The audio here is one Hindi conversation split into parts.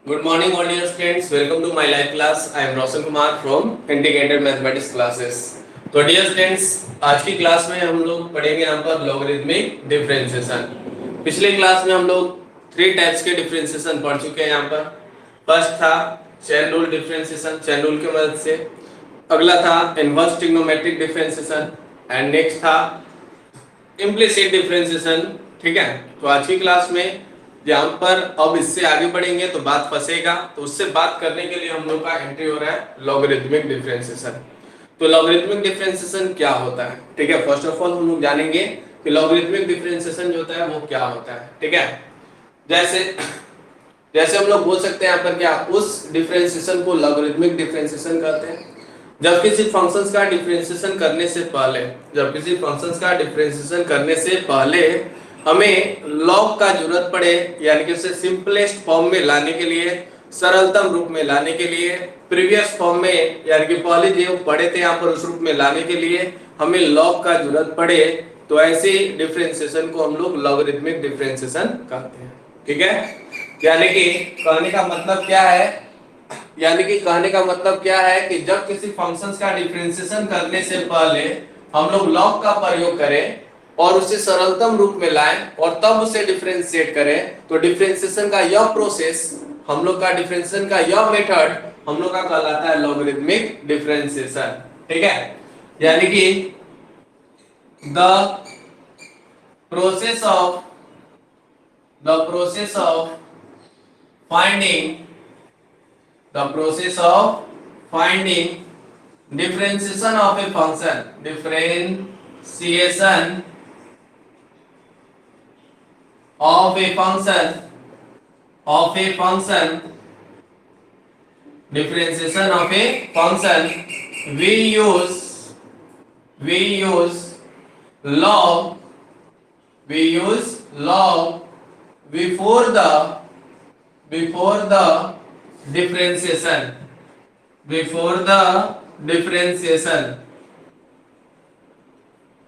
Good morning, all dear students. Welcome to my live class. I am Roshan Kumar from Integrated Mathematics Classes. तो डियर स्टूडेंट्स, आज की क्लास में हम लोग पढ़ेंगे यहाँ पर लॉगरिथमिक डिफरेंशिएशन। पिछले क्लास में हम लोग 3 टाइप्स के डिफरेंशिएशन पढ़ चुके हैं यहाँ पर। फर्स्ट था chain rule differentiation, chain rule की मदद से। अगला था inverse trigonometric differentiation and next था इम्प्लिसिट डिफरेंशिएशन। ठीक है, तो आज की क्लास में जहां पर अब इससे आगे बढ़ेंगे तो बात फंसेगा, तो उससे बात करने के लिए हम लोग का एंट्री हो रहा है लॉगरिथमिक डिफरेंशिएशन। तो लॉगरिथमिक डिफरेंशिएशन क्या होता है? ठीक है, फर्स्ट ऑफ ऑल हम लोग जानेंगे कि लॉगरिथमिक डिफरेंशिएशन जो होता है वो क्या होता है। ठीक है, जैसे जैसे हम लोग बोल सकते हैं यहाँ पर क्या उस डिफरेंशिएशन को लॉगरिथमिक डिफरेंशिएशन कहते हैं जब किसी फंक्शंस का डिफरेंशिएशन करने से पहले हमें लॉग का जरूरत पड़े, यानी कि उसे सिंपलेस्ट फॉर्म में लाने के लिए, सरलतम रूप में लाने के लिए, प्रीवियस फॉर्म में यानी कि पहले जो पढ़े थे यहाँ पर उस रूप में लाने के लिए हमें लॉग का जरूरत पड़े, तो ऐसे डिफरेंशिएशन को हम लोग लॉगरिथमिक डिफरेंशिएशन कहते हैं। ठीक है, यानी कि कहने का मतलब क्या है कि जब किसी फंक्शंस का डिफरेंशिएशन करने से पहले हम लोग लॉग का प्रयोग करें और उसे सरलतम रूप में लाएं और तब उसे डिफरेंशिएट करें, तो डिफरेंशिएशन का यह प्रोसेस, हम लोग का डिफरेंशिएशन का यह मेथड हम लोग का कहलाता है लॉगरिथमिक डिफरेंशिएशन। ठीक है, यानी कि the process of finding differentiation of a function we use log before the differentiation.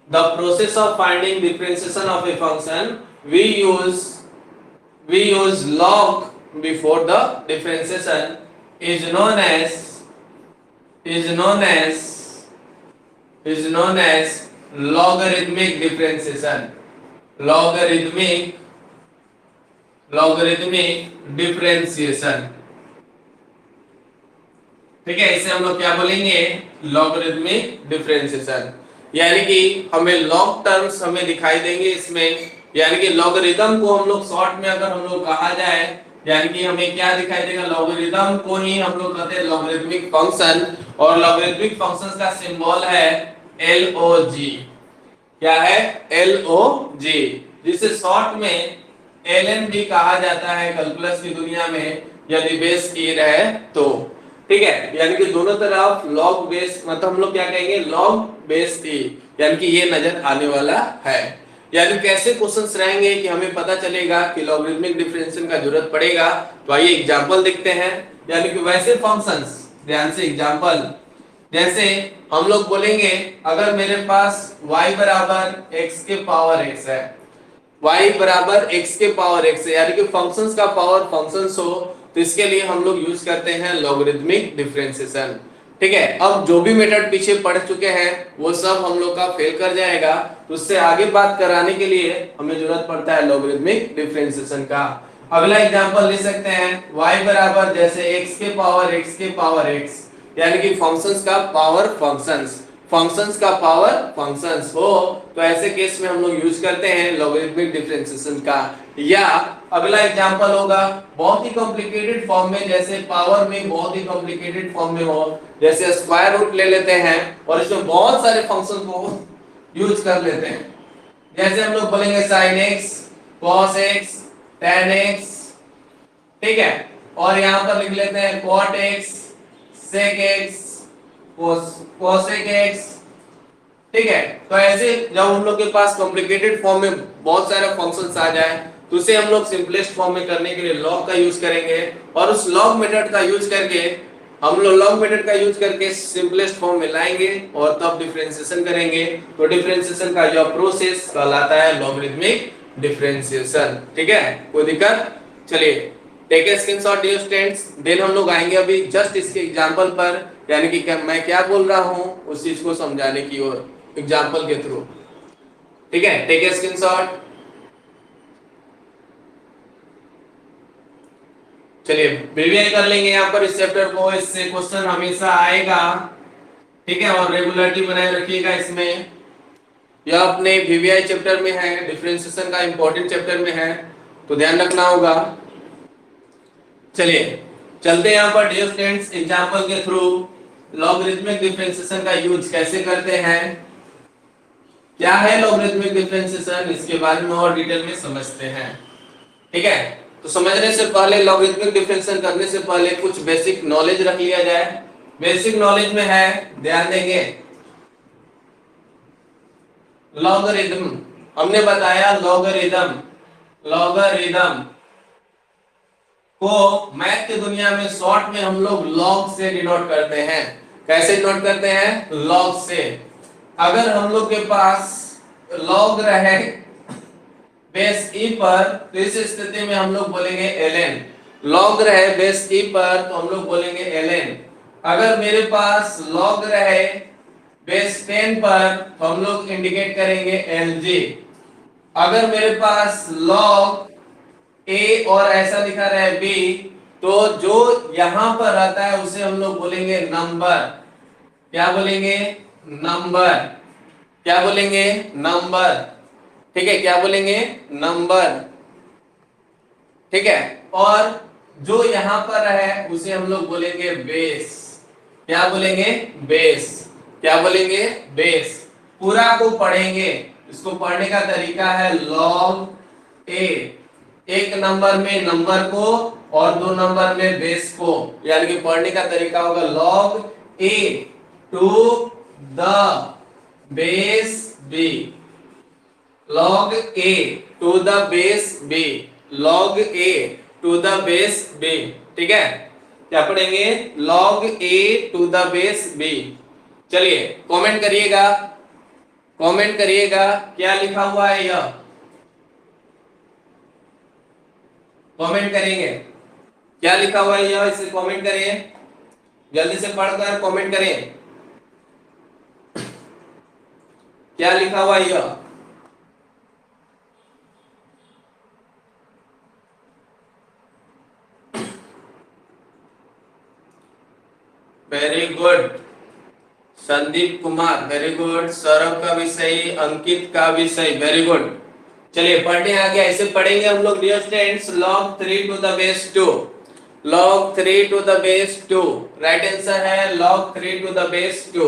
The process of finding differentiation of a function, we use log before the differentiation is known as logarithmic differentiation. Logarithmic differentiation. ठीक है, इसे हम लोग क्या बोलेंगे? Logarithmic differentiation. यानी कि हमें लॉग टर्म्स हमें दिखाई देंगे इसमें, यानी कि लॉगरिथम को हम लोग शॉर्ट में अगर हम लोग कहा जाए, यानी कि हमें क्या दिखाई देगा? लॉगरिथम को ही हम लोग कहते हैं लॉगरिथमिक फंक्शन, और लॉगरिथमिक फंक्शंस का सिंबल है LOG। क्या है? LOG, जिसे शॉर्ट में LN भी कहा जाता है कैलकुलस की दुनिया में, यदि बेस ई रहे तो। ठीक है, यानी कि दोनों तरफ लॉग बेस, मतलब हम लोग क्या कहेंगे? लॉग बेस ई, यानी कि ये नजर आने वाला है। यानी कैसे क्वेश्चंस रहेंगे कि हमें पता चलेगा कि लॉगरिथमिक डिफरेंशिएशन का जरूरत पड़ेगा। तो आइए एग्जांपल देखते हैं। यानी कि वैसे फंक्शंस, ध्यान से एग्जांपल, जैसे हम लोग बोलेंगे अगर मेरे पास y बराबर x के पावर x है, y बराबर x के पावर x है, यानी कि फंक्शंस का पावर फंक्शंस हो, तो इसके लिए हम लोग यूज करते हैं लॉगरिथमिक डिफरेंशिएशन। ठीक है, अब जो भी मेथड पीछे पढ़ चुके हैं वो सब हम लोग का फेल कर जाएगा, तो उससे आगे बात कराने के लिए हमें जरूरत पड़ता है लॉगरिथमिक डिफरेंशिएशन का। अगला एग्जांपल ले सकते हैं, y बराबर जैसे x के पावर x, यानी कि फंक्शंस का पावर फंक्शंस हो, तो ऐसे केस में हम लोग यूज करते हैं लॉगरिथमिक डिफरेंशिएशन का। या अगला एग्जांपल होगा बहुत ही कॉम्प्लिकेटेड फॉर्म में, जैसे पावर में बहुत ही कॉम्प्लिकेटेड फॉर्म में हो, जैसे स्क्वायर रूट ले लेते हैं और इसमें बहुत सारे फंक्शन को यूज कर लेते हैं। जैसे हम लोग बोलेंगे sin x, cos x, tan x, ठीक है, और यहाँ पर लिख लेते हैं cot x, sec x, cosec x। ठीक है, तो ऐसे जब हम लोग के पास कॉम्प्लिकेटेड फॉर्म में बहुत सारे फंक्शंस आ जाए, तो उसे हम लोग सिंपलेस्ट फॉर्म में करने के लिए लॉग का यूज करेंगे, और उस लॉग मेथड का यूज करके सिंपलेस्ट फॉर्म में लाएंगे और तब डिफरेंशिएशन करेंगे। तो डिफरेंशिएशन का यह प्रोसेस कहलाता है लॉगरिथमिक डिफरेंशिएशन। ठीक है, कोई दिक्कत? चलिए take a screenshot dear students. Then हम लोग आएंगे अभी जस्ट इसके एग्जांपल पर, यानी कि मैं क्या बोल रहा हूं उस चीज को समझाने की ओर एग्जांपल के थ्रू। ठीक है, टेक ए स्क्रीनशॉट। चलिए वीवीआई कर लेंगे यहाँ पर इस चैप्टर को, इससे क्वेश्चन हमेशा आएगा। ठीक है, और रेगुलरिटी बनाए रखिएगा इसमें। यह अपने वीवीआई चैप्टर में है, डिफरेंशिएशन का इंपॉर्टेंट चैप्टर में है, तो ध्यान रखना होगा। चलिए चलते हैं यहाँ पर डियर स्टूडेंट्स एग्जांपल के थ्रू। लॉगरिथमिक डिफरेंशिएशन का यूज कैसे करते हैं, क्या है लॉगरिथमिक डिफरेंशिएशन, इसके बारे में और डिटेल में समझते हैं। ठीक है, तो समझने से पहले, लॉगरिथमिक डिफरेंशिएशन करने से पहले कुछ बेसिक नॉलेज रख लिया जाए। बेसिक नॉलेज में है, ध्यान देंगे, लॉगरिथम हमने बताया, लॉगरिथम को मैथ की दुनिया में शॉर्ट में हम लोग लॉग से डिनोट करते हैं। कैसे डिनोट करते हैं, लॉग से। अगर हम लोग के पास लॉग रहे बेस ई पर, तो इस स्थिति में हम लोग बोलेंगे ln। लॉग रहे बेस ई पर तो हम लोग बोलेंगे ln। अगर मेरे पास लॉग रहे बेस 10 पर तो हम लोग इंडिकेट करेंगे lg। अगर मेरे पास लॉग a और ऐसा लिखा रहे b, तो जो यहां पर रहता है उसे हम लोग बोलेंगे नंबर। क्या बोलेंगे, नंबर। क्या बोलेंगे, नंबर। ठीक है, क्या बोलेंगे, नंबर। ठीक है, और जो यहां पर है उसे हम लोग बोलेंगे बेस। क्या बोलेंगे, बेस। क्या बोलेंगे, बेस। पूरा को पढ़ेंगे, इसको पढ़ने का तरीका है लॉग ए, एक नंबर में नंबर को और दो नंबर में बेस को, यानी कि पढ़ने का तरीका होगा log a to the base b, log a to the base b, log a to the base b। ठीक है, क्या पढ़ेंगे, log a to the base b। चलिए कमेंट करिएगा, कमेंट करिएगा क्या लिखा हुआ है, यह कमेंट करेंगे, क्या लिखा हुआ है यह, इसे कमेंट करिए, जल्दी से पढ़कर कमेंट करें, क्या लिखा हुआ है यह। Very good Sandeep Kumar, very good. Saurabh का भी सही, अंकित का भी सही, वेरी गुड। चलिए पढ़ने आ गया, ऐसे पढ़ेंगे हम लोग dear students, log 3 to the base 2, log 3 to the base 2, right answer है log 3 to the base 2।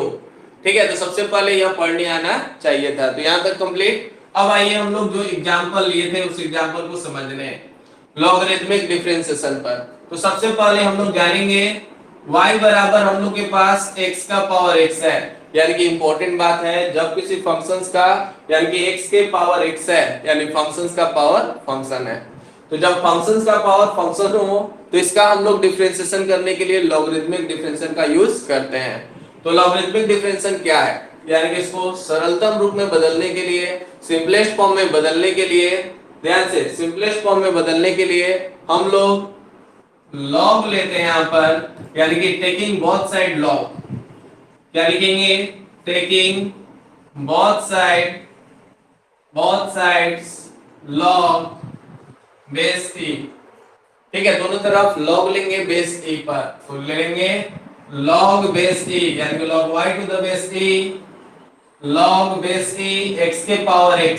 ठीक है, तो सबसे पहले यह पढ़ने आना चाहिए था, तो यहाँ तक कंप्लीट। अब आइए हम लोग जो एग्जांपल लिए थे उस एग्जांपल को समझने लॉगरिथमिक डिफरेंशिएशन पर। तो सबसे पहले हम लोग जानेंगे y बराबर हम लोग के पास x का पावर x है, यानी कि इंपॉर्टेंट बात है, जब किसी फंक्शंस का यानी कि x के पावर x है, यानी फंक्शंस का पावर फंक्शन है, तो जब फंक्शंस का पावर फंक्शन हो तो इसका हम लोग डिफरेंशिएशन करने के लिए लॉगरिथमिक डिफरेंशिएशन का यूज करते हैं। तो लॉगरिथमिक डिफरेंशिएशन क्या है, यानी कि इसको सरलतम रूप में बदलने के लिए, सिंपलेस्ट फॉर्म में बदलने के लिए, ध्यान से, सिंपलेस्ट फॉर्म में बदलने के लिए हम लोग लॉग लेते हैं यहाँ पर, यानी कि टेकिंग बोथ साइड लॉग। क्या लिखेंगे, taking both sides log base e. ठीक है, दोनों तरफ लॉग लेंगे बेस ई पर, तो लेंगे लॉग बेस ई, यानी कि log y to the base e, log base e x के पावर x।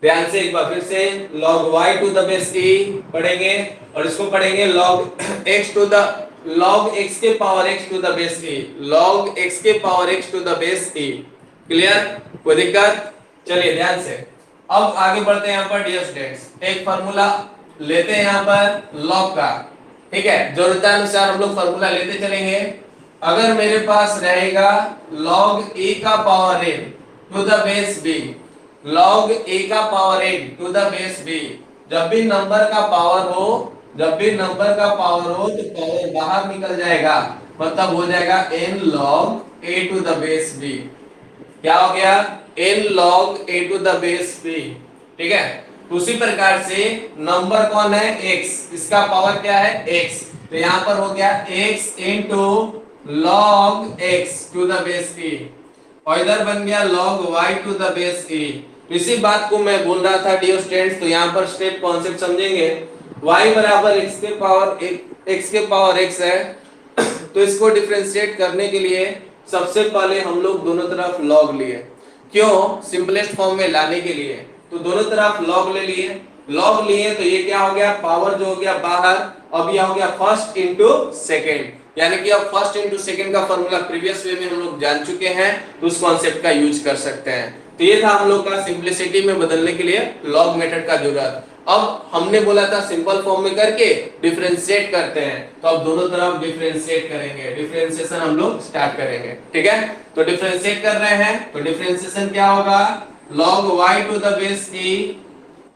ध्यान से एक बार फिर से log y to the base e पढ़ेंगे, और इसको पढ़ेंगे log x to the, log x के power x to the base e, log x के power x to the base e। Clear, कोई दिक्कत। चलिए ध्यान से अब आगे बढ़ते हैं यहाँ पर डियर स्टूडेंट्स, एक फार्मूला लेते हैं यहाँ पर log का। ठीक है, जरूरतानुसार हम लोग फार्मूला लेते चलेंगे। अगर मेरे पास रहेगा log a का power n to the base b, log a का power n to the base b, जब भी नंबर का पावर हो, जब भी नंबर का पावर हो तो पावर बाहर निकल जाएगा, मतलब हो जाएगा n log a to the base b। क्या हो गया, n log a to the base b। ठीक है, उसी प्रकार से नंबर कौन है x, इसका पावर क्या है x, तो यहां पर हो गया x into log x to the base e, और इधर बन गया log y to the base e। इसी बात को मैं बोल रहा था डियर स्टूडेंट्स, तो यहाँ पर स्टेप कॉन्सेप्ट समझेंगे। y बराबर x के पावर x है तो इसको डिफरेंशिएट करने के लिए सबसे पहले हम लोग दोनों तरफ log लिए, क्यों, सिंपलेस्ट फॉर्म में लाने के लिए, तो दोनों तरफ log ले लिए। log लिए तो ये क्या हो गया, पावर जो हो गया बाहर, अब यह हो गया फर्स्ट इंटू सेकेंड, यानी कि अब फर्स्ट इंटू सेकेंड का फॉर्मूला प्रीवियस वे में हम लोग जान चुके हैं, तो उस कॉन्सेप्ट का यूज कर सकते हैं। तो ये था हम लोग का सिंपलिसिटी में बदलने के लिए log मेथड का जरूरत। अब हमने बोला था सिंपल फॉर्म में करके डिफरेंशिएट करते हैं, तो अब दोनों तरफ डिफरेंशिएट करेंगे, डिफरेंशिएशन हम लोग स्टार्ट करेंगे। ठीक है, तो डिफरेंशिएट कर रहे हैं तो डिफरेंशिएशन क्या होगा, log y to the base e,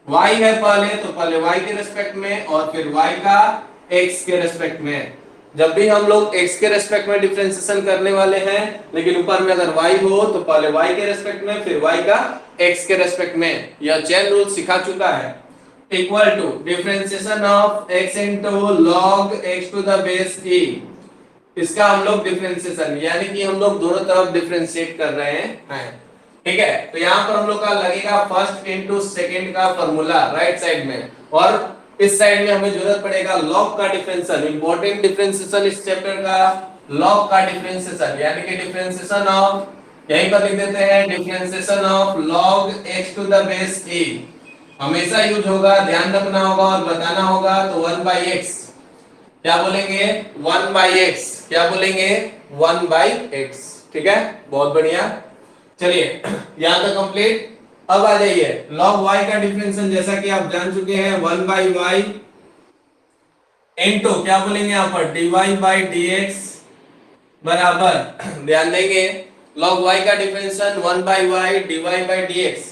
y है पहले तो पहले y के रेस्पेक्ट में और फिर y का x के रेस्पेक्ट में। जब भी हम लोग x के रेस्पेक्ट में डिफरेंशिएशन करने वाले हैं, लेकिन ऊपर में अगर y हो तो पहले y के रेस्पेक्ट में फिर y का x के रेस्पेक्ट में, यह चेन रूल सिखा चुका है। Equal to differentiation of x into log x to the base e, इसका हम लोग डिफरेंशिएशन यानी कि हम लोग दोनों तरफ डिफरेंशिएट कर रहे हैं। ठीक है, तो यहाँ पर हम लोग का लगेगा फर्स्ट इंटू सेकेंड का फॉर्मूला राइट साइड में, और इस साइड में हमें जरूरत पड़ेगा log का डिफरेंशिएशन, इंपॉर्टेंट डिफरेंशिएशन इस चैप्टर का log का डिफरेंशिएशन, यानी कि डिफरेंशिएशन ऑफ, यहीं पर लिख देते हैं differentiation of log x to the base e, हमेशा यूज होगा, ध्यान रखना होगा और बताना होगा। तो 1/x क्या बोलेंगे, 1/x, क्या बोलेंगे 1/x। ठीक है, बहुत बढ़िया, चलिए यहां तक कंप्लीट। अब आ जाइए log y का डिफरेंशिएशन, जैसा कि आप जान चुके हैं 1/y इनटू क्या बोलेंगे यहाँ पर dy/dx बराबर, ध्यान देंगे log y का डिफरेंशिएशन 1/y dy/dx।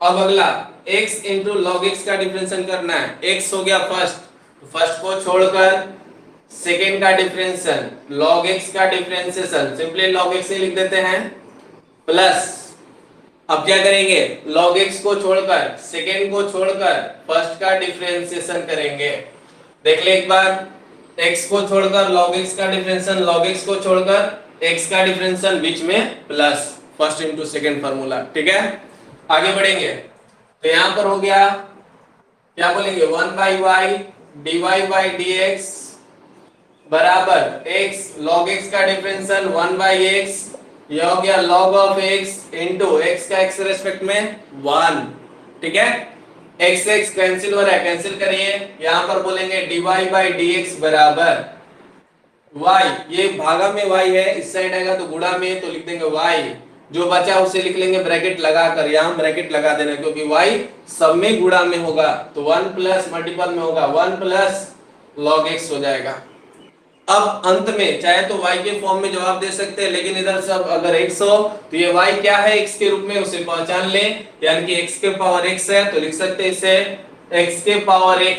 अब अगला x इंटू log x का डिफरेंशिएशन करना है, x हो गया फर्स्ट, फर्स्ट को छोड़कर सेकेंड का डिफरेंशिएशन log x का डिफरेंशिएशन सिंपली log x से लिख देते हैं प्लस, अब क्या करेंगे log x को छोड़कर सेकेंड को छोड़कर फर्स्ट का डिफरेंशिएशन करेंगे। देख ले एक बार, x को छोड़कर log x का डिफरेंशिएशन, log x को छोड़कर x का डिफरेंशिएशन, बीच में plus, first into second formula. ठीक है, आगे बढ़ेंगे तो यहां पर हो गया क्या बोलेंगे 1/y dy/dx बराबर x log x का डिफरेंशिएशन 1/x, यह हो गया log of x into x का x रेस्पेक्ट में 1। ठीक है, x x कैंसिल हो रहा है, कैंसिल करिए, यहां पर बोलेंगे dy/dx बराबर y, ये भागा में y है, इस साइड आएगा तो गुणा में, तो लिख देंगे y, जो बचा उसे लिख लेंगे ब्रैकेट लगाकर, यहां ब्रैकेट लगा देना क्योंकि y सब में गुणा में होगा, तो 1 प्लस मल्टीपल में होगा 1 प्लस log x हो जाएगा। अब अंत में चाहे तो y के फॉर्म में जवाब दे सकते हैं, लेकिन इधर सब अगर x हो तो ये y क्या है x के रूप में, उसे पहचान ले, यानी कि x के पावर x है तो लिख सकते हैं इसे x के power x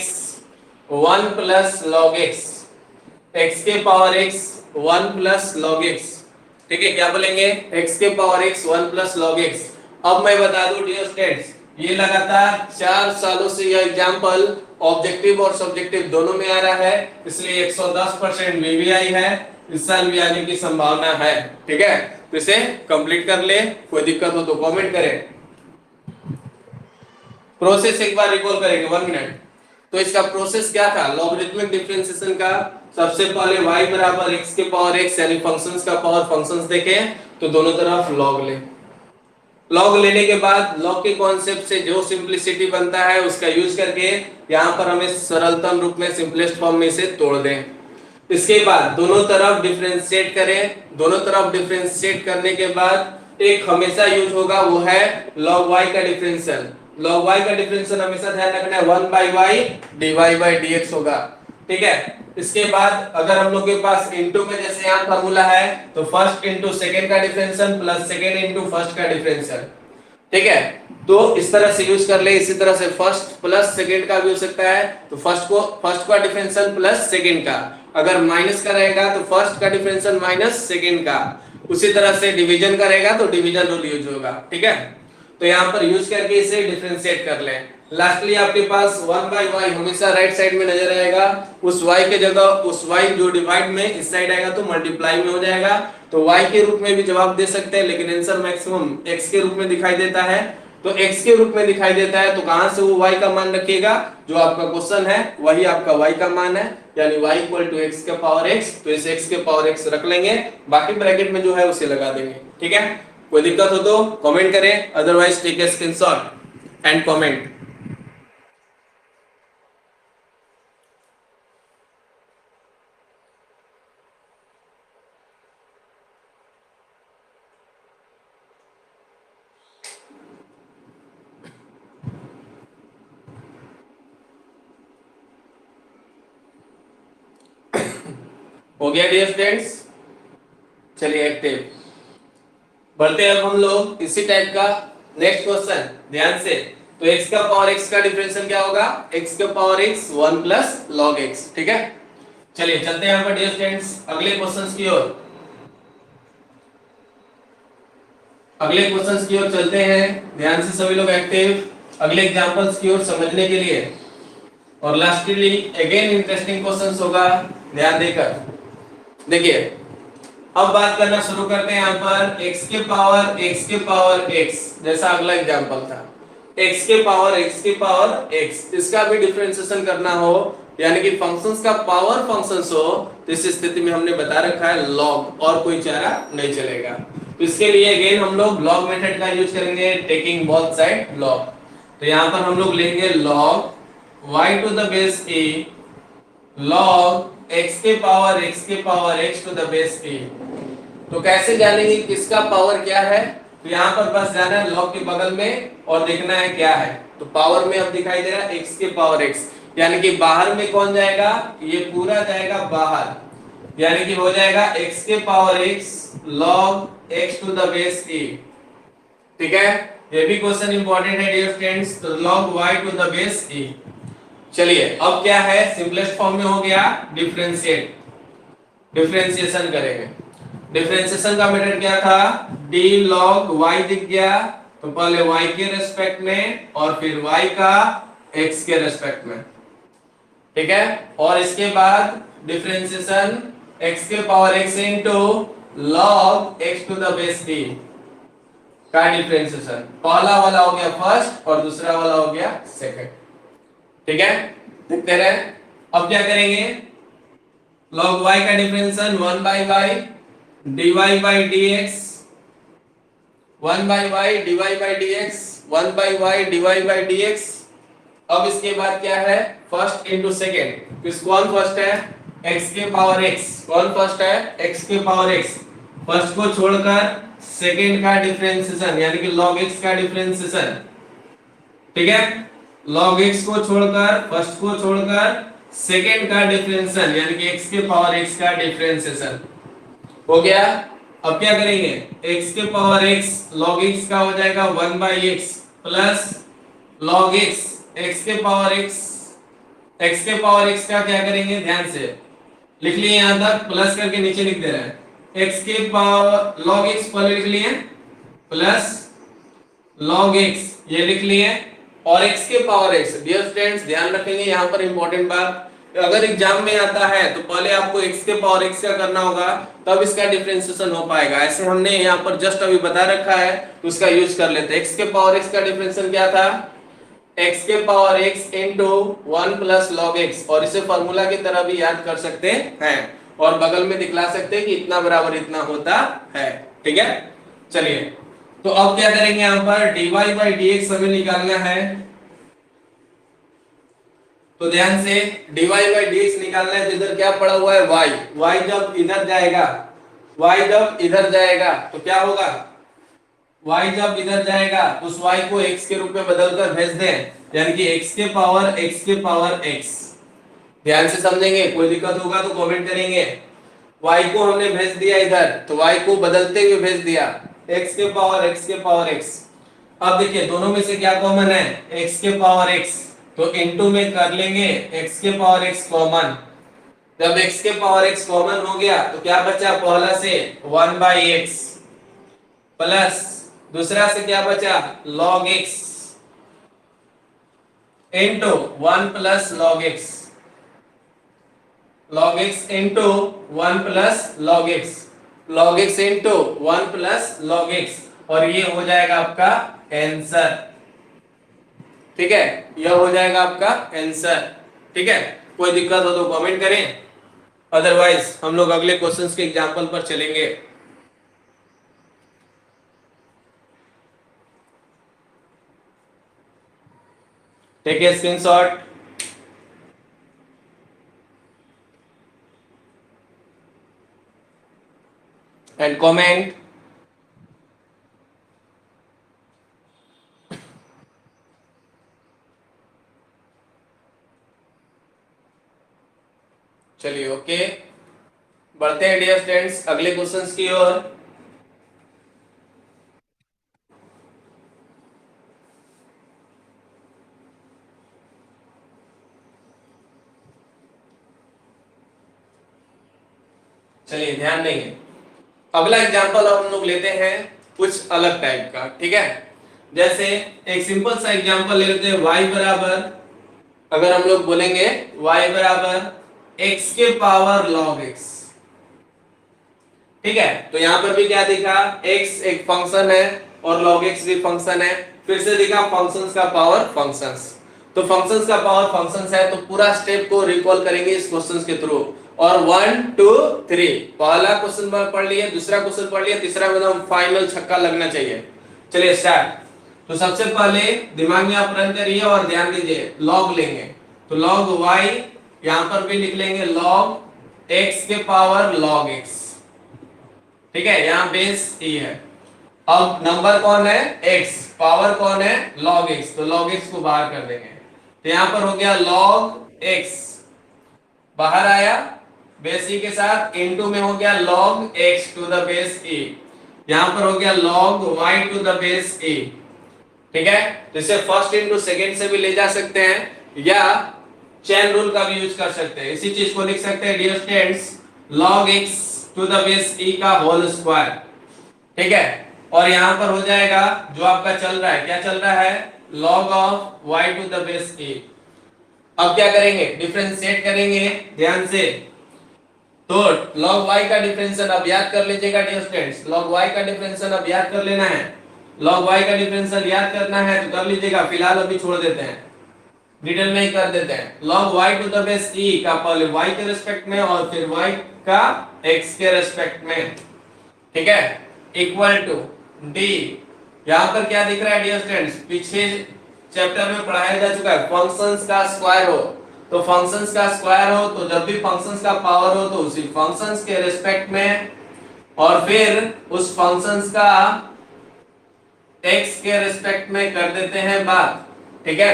1 plus log x, x के power x 1 plus log x। ठीक है, क्या बोलेंगे x के power x 1 plus log x। अब मैं बता दूं डियर स्टूडेंट्स, ये लगातार 4 सालों से यह एग्जांपल ऑब्जेक्टिव और सब्जेक्टिव दोनों में आ रहा है, इसलिए 110% वीवीआई है, इस साल भी आने की संभावना है। ठीक है, तो इसे कंप्लीट कर ले, कोई दिक्कत हो तो कमेंट करें। प्रोसेस एक बार रिकॉल करेंगे 1 मिनट। तो इसका प्रोसेस क्या था, लॉगरिथमिक डिफरेंशिएशन का, सबसे पहले y बराबर x के पावर x यानी फंक्शंस का पावर फंक्शंस देखें तो दोनों तरफ log ले, log लेने के बाद log के कॉन्सेप्ट से जो सिंपलिसिटी बनता है उसका यूज करके यहाँ पर हमें सरलतम रूप में सिंपलेस्ट फॉर्म में इसे तोड़ दें। इसके बाद दोनों तरफ डिफरेंशिएट करें, दोनों तरफ डिफरेंशिएट करने के बाद एक हमेशा यूज होगा वो है log y का डिफरेंशियल, log y का डिफरेंशियल हमेशा ध्यान रखना है 1/y dy/dx होगा। ठीक है, इसके बाद अगर हम लोग के पास इनटू में जैसे यहाँ फार्मूला है तो फर्स्ट इंटू सेकेंड का differential plus second into first का डिफरेंशियल। ठीक है, तो इस तरह से यूज कर ले। इसी तरह से फर्स्ट प्लस सेकेंड का भी हो सकता है, तो फर्स्ट का डिफरेंशियल प्लस सेकेंड का, अगर माइनस का रहेगा तो फर्स्ट का डिफरेंशियल माइनस सेकेंड का, उसी तरह से डिवीजन का रहेगा तो डिवीजन रूल यूज होगा। ठीक है, तो यहाँ पर यूज करके इसे डिफरेंशिएट कर लें। लास्टली आपके पास 1/y हमेशा राइट साइड में नजर आएगा, उस y के जगह उस y जो डिवाइड में इस साइड आएगा तो मल्टीप्लाई में हो जाएगा, तो y के रूप में भी जवाब दे सकते हैं, लेकिन आंसर मैक्सिमम x के रूप में दिखाई देता है। तो x के रूप में दिखाई देता है तो कहां से वो y का मान रखिएगा, जो आपका क्वेश्चन है वही आपका y का मान है, यानी y = x के पावर x, तो इस x के पावर x रख लेंगे, बाकी ब्रैकेट में जो है उसे लगा देंगे। ठीक है, कोई दिक्कत हो तो कमेंट करें, otherwise take a screenshot and comment. हो गया डियर स्टूडेंट्स, चलिए एक्टिव बढ़ते हैं अब हम लोग इसी टाइप का नेक्स्ट क्वेश्चन, ध्यान से। तो x का पावर x का डिफरेंशियल क्या होगा, x का पावर x 1 + log x। ठीक है, चलिए चलते हैं यहाँ पर डियर स्टूडेंट्स अगले क्वेश्चंस की ओर, अगले क्वेश्चंस की ओर चलते हैं। ध्यान से सभी लोग एक्टिव, अगले एग्जांपल्स की ओर समझने के लिए, और लास्टली अगेन इंटरेस्टिंग क्वेश्चंस होगा, ध्यान देकर देखिए। अब बात करना शुरू करते हैं यहाँ पर x के पावर x, जैसा अगला एग्जांपल था, x के पावर x, इसका भी डिफरेंशिएशन करना हो, यानी कि फंक्शंस का पावर फंक्शंस हो, तो इस स्थिति में हमने बता रखा है log, और कोई चारा नहीं चलेगा। तो इसके लिए अगेन हम लोग log मेथड का यूज करेंगे, टेकिंग बोथ साइड log। तो यहाँ पर हम लोग लेंगे log y⁴ log x के power x to the base a। तो कैसे जानेंगे किसका पावर क्या है, तो यहाँ पर बस जाना है log के बगल में और देखना है क्या है। तो पावर में अब दिखाई दे रहा है x के पावर x, यानी कि बाहर में कौन जाएगा, ये पूरा जाएगा बाहर, यानी कि हो जाएगा x के power x log x to the base a। ठीक है, ये भी क्वेश्चन इंपॉर्टेंट है डियर फ्रेंड्स, तो log y to the base a। चलिए अब क्या है, सिंपलेस्ट फॉर्म में हो गया, डिफरेंशिएशन करेंगे। डिफरेंशिएशन का मेथड क्या था, d log y दिख गया, तो पहले y के रेस्पेक्ट में और फिर y का x के रेस्पेक्ट में। ठीक है, और इसके बाद डिफरेंशिएशन x के power x into log x to the base a का डिफरेंशिएशन, पहला वाला हो गया फर्स्ट और दूसरा वाला हो गया सेकंड। ठीक है, देखते रहे। अब क्या करेंगे, log y का differentiation 1/y dy/dx, 1/y dy/dx, 1/y dy/dx। अब इसके बाद क्या है, फर्स्ट इनटू सेकंड, किस कौन फर्स्ट है, x के पावर x, कौन फर्स्ट है, x के पावर x, फर्स्ट को छोड़कर सेकंड का डिफरेंशिएशन, यानी कि log x का डिफरेंशिएशन। ठीक है, log x को छोड़कर, फर्स्ट को छोड़कर सेकंड का डिफरेंशिएशन, यानी कि x के पावर x का डिफरेंशिएशन हो गया। अब क्या करेंगे, x के पावर x log x का हो जाएगा 1/x plus log x, x के पावर x का क्या करेंगे, ध्यान से लिख लिए, यहां तक प्लस करके नीचे लिख दे रहे हैं, x के पावर log x पहले लिख लिए प्लस log x ये लिख लिए, और x के पावर x। डियर स्टूडेंट्स ध्यान रखेंगे यहाँ पर इंपॉर्टेंट बात, अगर एग्जाम में आता है तो पहले आपको x के पावर x का करना होगा, तब इसका डिफरेंशिएशन हो पाएगा। ऐसे हमने यहाँ पर जस्ट अभी बता रखा है, तो उसका यूज कर लेते हैं। x के पावर x का डिफरेंशिएशन क्या था, x के power x into 1 + log x, और इसे फार्मूला की तरह भी याद कर सकते हैं और बगल में दिखला सकते हैं कि इतना बराबर इतना होता है। ठीक है, चलिए तो अब क्या करेंगे, यहाँ पर dy/dx हमें निकालना है। तो ध्यान से dy/dx निकालना है, तो इधर क्या पड़ा हुआ है, y जब इधर जाएगा तो क्या होगा, y जब इधर जाएगा उस y को x के रूप में बदलकर भेज दें, यानी कि x के पावर x। ध्यान से समझेंगे, कोई दिक्कत होगा तो कमेंट करेंगे। y को हमने भेज दिया इधर, तो y को बदलते हुए भेज दिया x के पावर x। अब देखिए दोनों में से क्या कॉमन है, x के पावर x, तो इनटू में कर लेंगे x के पावर x कॉमन। जब x के पावर x कॉमन हो गया तो क्या बचा, पहला से 1/x प्लस दूसरा से क्या बचा, log x into 1 plus log x, log x into 1 plus log x, log x into 1 plus log x, और ये हो जाएगा आपका आंसर। ठीक है, यह हो जाएगा आपका आंसर। ठीक है, कोई दिक्कत हो तो कमेंट करें, अदरवाइज हम लोग अगले क्वेश्चंस के एग्जांपल पर चलेंगे। Take a screenshot and comment. चलिए ओके, बढ़ते हैं डियर स्टूडेंट्स अगले क्वेश्चंस की ओर। चलिए ध्यान देंगे, अगला एग्जांपल हम लोग लेते हैं कुछ अलग टाइप का। ठीक है, जैसे एक सिंपल सा एग्जांपल ले लेते हैं, y बराबर, अगर हम लोग बोलेंगे y बराबर x के पावर log x। ठीक है, तो यहां पर भी क्या दिखा, x एक फंक्शन है और log x भी फंक्शन है। फिर से दिखा फंक्शंस का पावर फंक्शंस, तो फंक्शंस का पावर फंक्शंस है, तो पूरा स्टेप को रिकॉल करेंगे इस क्वेश्चंस के थ्रू। और 1 2 3 पहला क्वेश्चन पढ़ लिए, दूसरा क्वेश्चन पढ़ लिया, तीसरा में हम फाइनल छक्का लगना चाहिए। चलिए स्टार्ट। तो सबसे पहले दिमाग में आप रन करिए और ध्यान दीजिए, लॉग लेंगे तो log y, यहां पर भी लिख लेंगे log x के पावर log x। ठीक है, यहां बेस e है। अब नंबर कौन है, x, पावर कौन है log x, तो log x को बाहर कर देंगे, तो यहां पर हो गया log x बाहर आया बेस e के साथ, इनटू में हो गया log x to the base e, यहां पर हो गया log y to the base e। ठीक है, तो इसे फर्स्ट इनटू सेकंड से भी ले जा सकते हैं या चेन रूल का भी यूज कर सकते हैं। इसी चीज को लिख सकते हैं dear students, log x to the base e का होल स्क्वायर। ठीक है, और यहां पर हो जाएगा जो आपका चल रहा है, क्या चल रहा है, log of y to the base e। अब क्या करेंगे, डिफरेंशिएट करेंगे ध्यान से, तो log y का डिफरेंशियल अब याद कर लीजिएगा डियर स्टूडेंट्स, log y का डिफरेंशियल अब याद कर लेना है, log y का डिफरेंशियल याद करना है तो कर लीजिएगा, फिलहाल अभी छोड़ देते हैं, डिटेल में ही कर देते हैं। log y to the base e का पहले y के रिस्पेक्ट में और फिर y का x के रिस्पेक्ट में। ठीक है, इक्वल टू d, यहां पर क्या दिख रहा है डियर स्टूडेंट्स, पीछे चैप्टर में पढ़ाया जा चुका है, फंक्शंस का स्क्वायर हो, तो फंक्शंस का स्क्वायर हो तो जब भी फंक्शंस का पावर हो तो उसी फंक्शंस के रिस्पेक्ट में, और फिर उस फंक्शंस का x के रिस्पेक्ट में कर देते हैं बात। ठीक है,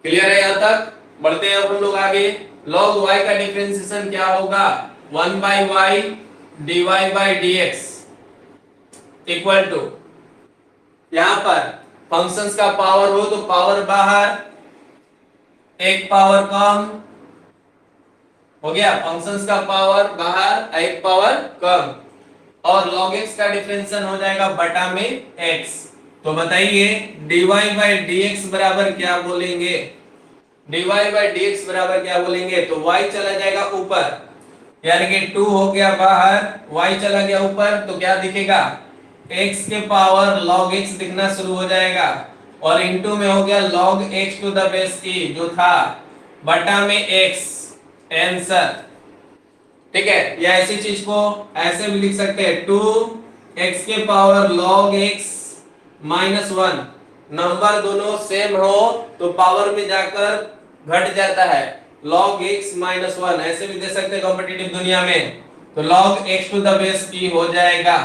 क्लियर है यहां तक, बढ़ते हैं अब हम लोग आगे। log y का डिफरेंशिएशन क्या होगा, 1 by y dy by dx equal to, यहां पर फंक्शंस का पावर हो तो पावर बाहर, एक पावर कम हो गया, फंक्शंस का पावर बाहर एक पावर कम, और log x का डिफरेंशियल हो जाएगा बटा में x। तो बताइए dy by dx बराबर क्या बोलेंगे, dy by dx बराबर क्या बोलेंगे, तो y चला जाएगा ऊपर, यानी कि 2 हो गया बाहर, y चला गया ऊपर, तो क्या दिखेगा, x के पावर log x दिखना शुरू हो जाएगा, और इनटू में हो गया log x to the base e जो था, बटा में x, आंसर। ठीक है, या ऐसी चीज को ऐसे भी लिख सकते हैं, 2x के power log x minus 1, number दोनों सेम हो तो पावर में जाकर घट जाता है, log x माइनस 1 ऐसे भी दे सकते हैं कॉम्पिटिटिव दुनिया में, तो log x to the base e हो जाएगा।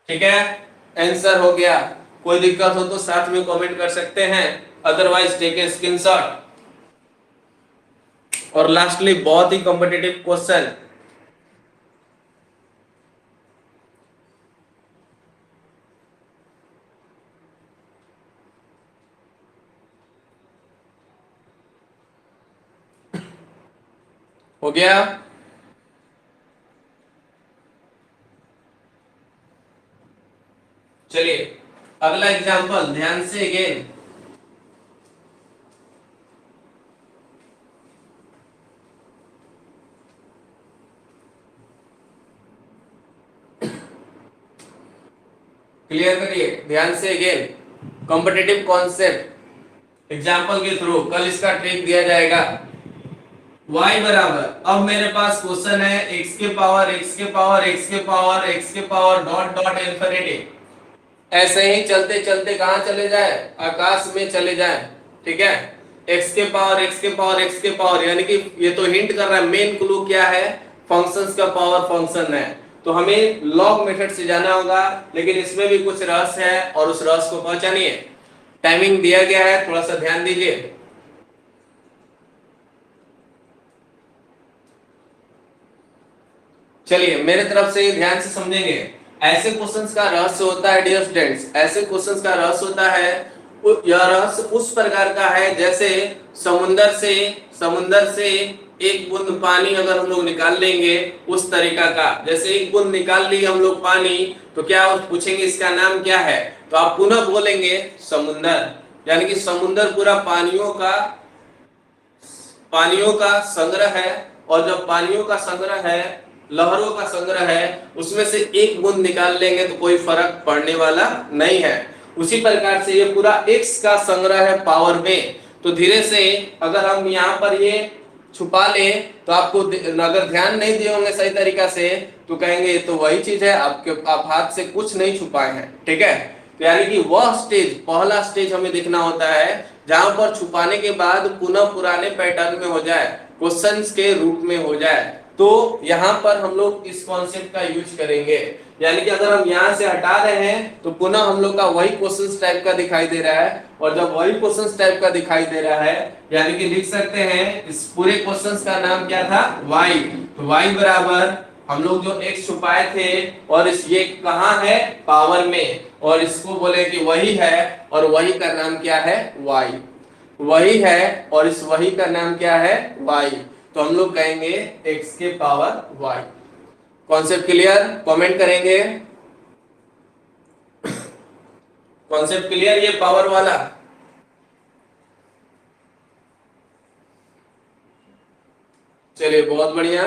ठीक है, आंसर हो गया। कोई दिक्कत हो तो साथ में कमेंट कर सकते हैं, अदरवाइज टेक ए स्क्रीनशॉट। और लास्टली बहुत ही कॉम्पिटिटिव क्वेश्चन, हो गया, चलिए अगला एग्जांपल ध्यान से अगेन, क्लियर करिए ध्यान से अगेन, कॉम्पिटिटिव कॉन्सेप्ट एग्जांपल के थ्रू कल इसका ट्रिक दिया जाएगा। y बराबर, अब मेरे पास क्वेश्चन है x के पावर x के पावर x के पावर x के पावर डॉट डॉट इंफिनिटी, ऐसे ही चलते चलते कहां चले जाए, आकाश में चले जाए। ठीक है, x के पावर x के पावर x के पावर, यानी कि ये तो हिंट कर रहा है, मेन क्लू क्या है, फंक्शंस का पावर फंक्शन है, तो हमें लॉग मेथड से जाना होगा, लेकिन इसमें भी कुछ रहस्य है और उस रहस्य को पहचानिए। टाइमिंग दिया गया है, थोड़ा सा ध्यान दीजिए। चलिए मेरे तरफ से ध्यान से समझेंगे। ऐसे क्वेश्चंस का रहस्य होता है डियर स्टूडेंट्स, ऐसे क्वेश्चंस का रहस्य होता है, यह रहस्य उस प्रकार का है जैसे समुंदर से एक बूंद पानी अगर हम लोग निकाल लेंगे, उस तरीका का। जैसे एक बूंद निकाल ली हम लोग पानी, तो क्या पूछेंगे इसका नाम क्या है, तो आप पुनः बोलेंगे समुंदर, यानी कि समुंदर पूरा पानियों का संग्रह है, और जब पानियों का संग्रह है, लहरों का संग्रह है, उसमें से एक बूंद निकाल लेंगे तो कोई फर्क पड़ने वाला नहीं है। उसी प्रकार से ये पूरा x का संग्रह है पावर में, तो धीरे से अगर हम यहाँ पर ये छुपा ले, तो आपको अगर ध्यान नहीं दिए होंगे सही तरीका से, तो कहेंगे ये तो वही चीज है, आप हाथ से कुछ नहीं छुपाए हैं। ठीक है, तो यानी कि वह स्टेज, पहला स्टेज हमें देखना होता है जहां पर छुपाने के बाद पुनः पुराने पैटर्न में हो जाए, क्वेश्चंस के रूप में हो जाए, तो यहाँ पर हम लोग इस कॉन्सेप्ट का यूज करेंगे। यानी कि अगर हम यहाँ से हटा रहे हैं तो पुनः हम लोग का वही क्वेश्चंस टाइप का दिखाई दे रहा है, और जब वही क्वेश्चंस टाइप का दिखाई दे रहा है, यानी कि लिख सकते हैं इस पूरे क्वेश्चंस का नाम क्या था, y। तो y बराबर हम लोग जो x छुपाए थे, और इस ये कहाँ है, पावर में, और इसको बोले कि वही है, और वही का नाम क्या है, y। वही है और इस वही का नाम क्या है, y। तो हम लोग कहेंगे x के power y। Concept clear, comment करेंगे। कॉन्सेप्ट क्लियर ये पावर वाला। चलिए बहुत बढ़िया,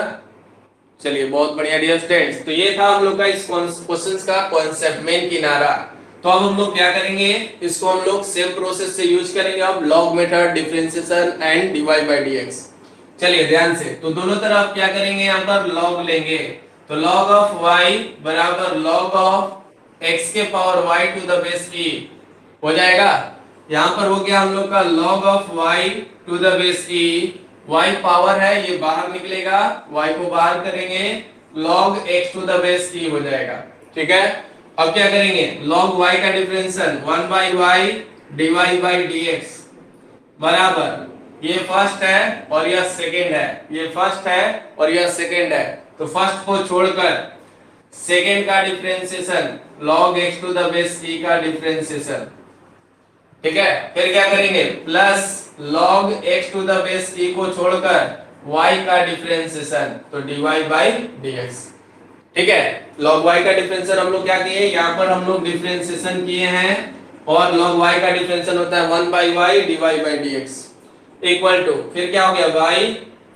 चलिए बहुत बढ़िया डियर स्टूडेंट्स, तो ये था हम लोग का इस क्वेश्चंस का कॉन्सेप्ट, मेन किनारा। तो अब हम लोग क्या करेंगे, इसको हम लोग सेम प्रोसेस से यूज करेंगे, अब log method, differentiation and divide by dx। चलिए ध्यान से, तो दोनों तरफ क्या करेंगे, यहाँ पर लॉग लेंगे, तो log ऑफ y बराबर log ऑफ x के power y to the base e हो जाएगा। यहाँ पर हो गया हम लोग का log of y to the base e, y power है, ये बाहर निकलेगा, y को बाहर करेंगे, log x to the base e हो जाएगा। ठीक है, अब क्या करेंगे, log y का differential 1 by y dy by dx बराबर, ये फर्स्ट है और यह सेकंड है, ये फर्स्ट है और यह सेकंड है, तो फर्स्ट को छोड़कर सेकंड का differentiation log x to the base e का डिफरेंशिएशन। ठीक है, फिर क्या करेंगे, plus log x to the base e को छोड़कर y का डिफरेंशिएशन, तो dy बाई dx। ठीक है, log y का डिफरेंशिएशन हम लोग क्या किए, यहाँ पर हम लोग डिफरेंशिएशन किए हैं, और log y का डिफरेंशिएशन होता है 1 by y dy by dx equal to, फिर क्या हो गया, y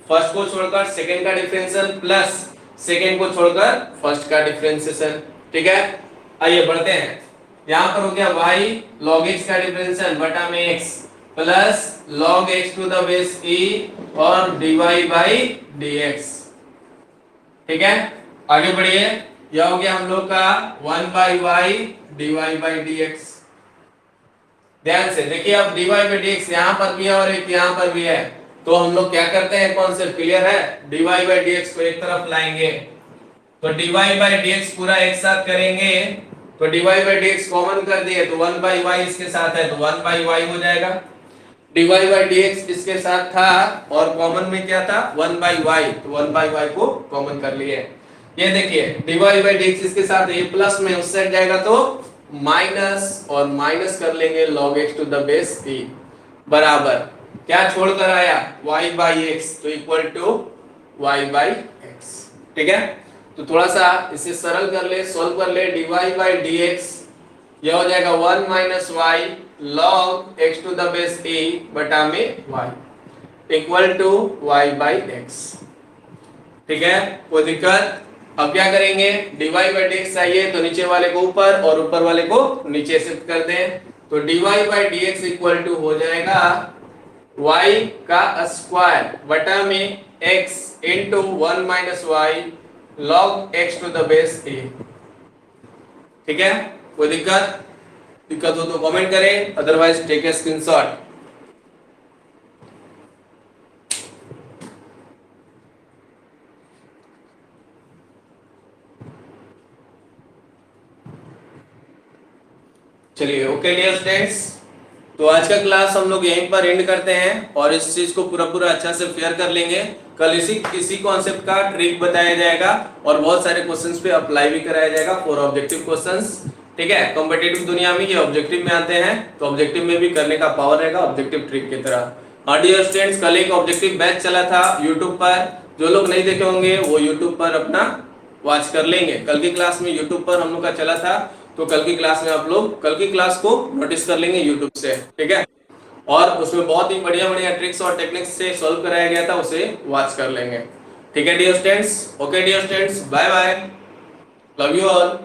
फर्स्ट को छोड़कर सेकंड का डिफरेंशियल, प्लस सेकंड को छोड़कर फर्स्ट का डिफरेंशिएशन। ठीक है, आइए बढ़ते हैं, यहाँ पर हो गया y log x का डिफरेंशियल बटा में x plus log x to the base e और dy बाई dx। ठीक है, आगे बढ़िए, यह हो गया हम लोग का 1 by y dy by dx। ध्यान से देखिए, अब dy बाई dx यहाँ पर भी है और एक यहाँ पर भी है, तो हम लोग क्या करते हैं, कॉन्सेप्ट क्लियर है, dy बाई dx को एक तरफ लाएंगे, तो dy बाई dx पूरा एक साथ करेंगे, तो dy बाई dx कॉमन कर दिए, तो 1 बाई y इसके साथ है, तो 1 बाई y हो जाएगा। dy बाई dx इसके साथ था और कॉमन में क्या था, 1 बाई y, तो 1 बाई y को कॉमन कर लिए। ये देखिए dy बाई dx इसके साथ, ये प्लस में उससे हट जाएगा तो माइनस, और माइनस कर लेंगे log x to the base e बराबर, क्या छोड़कर आया, y बाई x, तो equal to y by x। ठीक है, तो थोड़ा सा इसे सरल कर ले, सॉल्व कर ले, dy बाई dx, यह हो जाएगा 1 minus y log x to the base a बटा में y equal to y by x. ठीक है, कोई दिक्कत? अब क्या करेंगे, dy बाई dx चाहिए तो नीचे वाले को ऊपर और ऊपर वाले को नीचे शिफ्ट कर दें, तो dy by dx equal to हो जाएगा y का स्क्वायर बटा में x into 1 minus y log x to the base a। ठीक है, कोई दिक्कत? दिक्कत हो तो कमेंट करें, अदरवाइज टेक ए स्क्रीनशॉट। चलिए, ओके डियर स्टूडेंट्स, तो आज का क्लास हम लोग यहीं पर एंड करते हैं और इस चीज को पूरा अच्छा से फेयर कर लेंगे। कल इसी कॉन्सेप्ट का ट्रिक बताया जाएगा और बहुत सारे क्वेश्चंस पे अप्लाई भी कराया जाएगा फॉर ऑब्जेक्टिव क्वेश्चंस। ठीक है, कॉम्पिटिटिव दुनिया में ये ऑब्जेक्टिव में आते हैं तो ऑब्जेक्टिव में भी करने का पावर रहेगा ऑब्जेक्टिव ट्रिक की तरह। हाँ डियर स्टूडेंट्स, कल एक ऑब्जेक्टिव बैच चला था यूट्यूब पर, जो लोग नहीं देखे होंगे वो यूट्यूब पर अपना वॉच कर लेंगे। कल की क्लास में यूट्यूब पर हम लोग का चला था, तो कल की क्लास में आप लोग कल की क्लास को नोटिस कर लेंगे यूट्यूब से। ठीक है, और उसमें बहुत ही बढ़िया ट्रिक्स और टेक्निक्स से सॉल्व कराया गया था, उसे वॉच कर लेंगे। ठीक है dear students, okay dear students, bye bye, love you all.